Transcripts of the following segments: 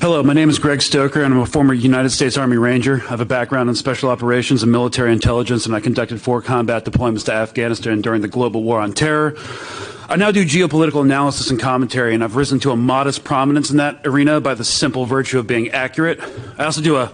Hello, my name is Greg Stoker, and I'm a former United States Army Ranger. I have a background in special operations and military intelligence, and I conducted 4 combat deployments to Afghanistan during the global war on terror. I now do geopolitical analysis and commentary, and I've risen to a modest prominence in that arena by the simple virtue of being accurate. I also do a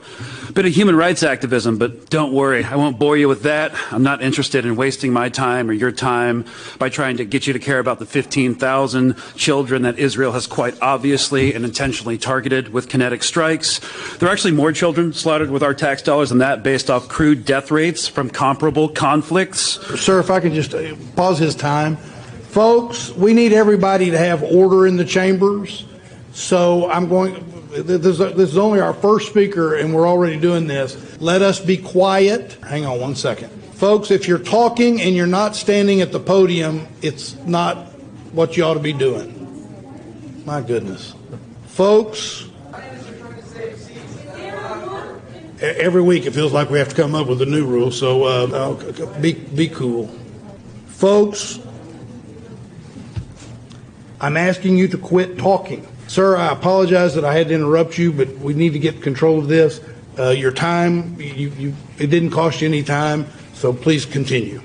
bit of human rights activism, but don't worry, I won't bore you with that. I'm not interested in wasting my time or your time by trying to get you to care about the 15,000 children that Israel has quite obviously and intentionally targeted with kinetic strikes. There are actually more children slaughtered with our tax dollars than that, based off crude death rates from comparable conflicts. Sir, if I could just pause his time. Folks, we need everybody to have order in the chambers. So this is only our first speaker and we're already doing this. Let us be quiet. Hang on one second. Folks, if you're talking and you're not standing at the podium, it's not what you ought to be doing. My goodness. Folks, every week it feels like we have to come up with a new rule, so be cool. Folks, I'm asking you to quit talking. Sir, I apologize that I had to interrupt you, but we need to get control of this. Your time, it didn't cost you any time, so please continue.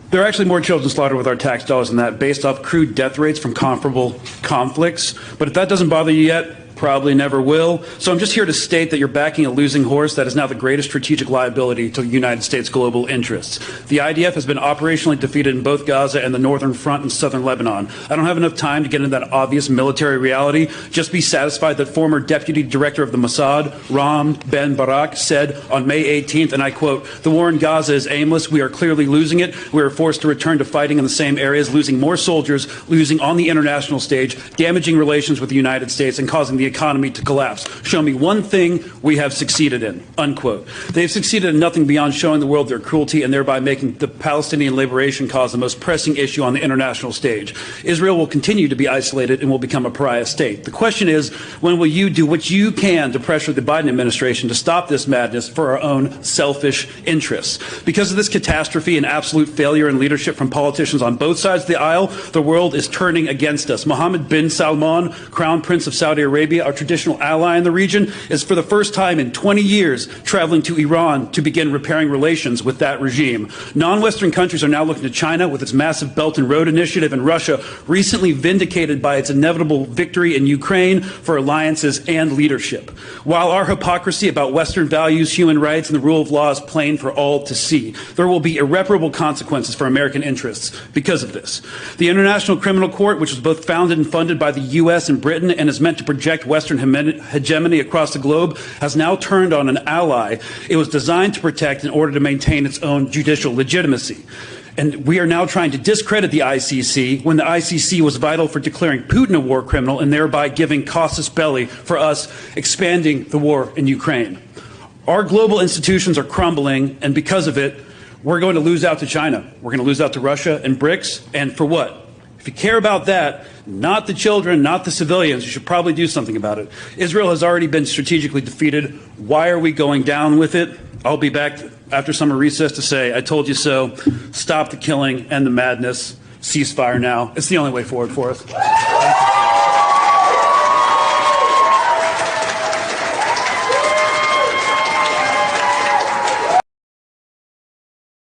There are actually more children slaughtered with our tax dollars than that, based off crude death rates from comparable conflicts. But if that doesn't bother you yet, probably never will. So I'm just here to state that you're backing a losing horse that is now the greatest strategic liability to the United States' global interests. The IDF has been operationally defeated in both Gaza and the Northern Front and southern Lebanon. I don't have enough time to get into that obvious military reality. Just be satisfied that former Deputy Director of the Mossad, Ram Ben Barak, said on May 18th, and I quote, "The war in Gaza is aimless. We are clearly losing it. We are forced to return to fighting in the same areas, losing more soldiers, losing on the international stage, damaging relations with the United States, and causing the economy to collapse. Show me one thing we have succeeded in," unquote. They've succeeded in nothing beyond showing the world their cruelty and thereby making the Palestinian liberation cause the most pressing issue on the international stage. Israel will continue to be isolated and will become a pariah state. The question is, when will you do what you can to pressure the Biden administration to stop this madness for our own selfish interests? Because of this catastrophe and absolute failure in leadership from politicians on both sides of the aisle, the world is turning against us. Mohammed bin Salman, Crown Prince of Saudi Arabia, our traditional ally in the region, is for the first time in 20 years traveling to Iran to begin repairing relations with that regime. Non-Western countries are now looking to China with its massive Belt and Road Initiative, and Russia, recently vindicated by its inevitable victory in Ukraine, for alliances and leadership. While our hypocrisy about Western values, human rights, and the rule of law is plain for all to see, there will be irreparable consequences for American interests because of this. The International Criminal Court, which was both founded and funded by the U.S. and Britain and is meant to project Western hegemony across the globe, has now turned on an ally it was designed to protect in order to maintain its own judicial legitimacy. And we are now trying to discredit the ICC when the ICC was vital for declaring Putin a war criminal and thereby giving casus belli for us expanding the war in Ukraine. Our global institutions are crumbling, and because of it, we're going to lose out to China. We're going to lose out to Russia and BRICS. And for what? If you care about that, not the children, not the civilians, you should probably do something about it. Israel has already been strategically defeated. Why are we going down with it? I'll be back after summer recess to say, I told you so. Stop the killing and the madness. Ceasefire now. It's the only way forward for us.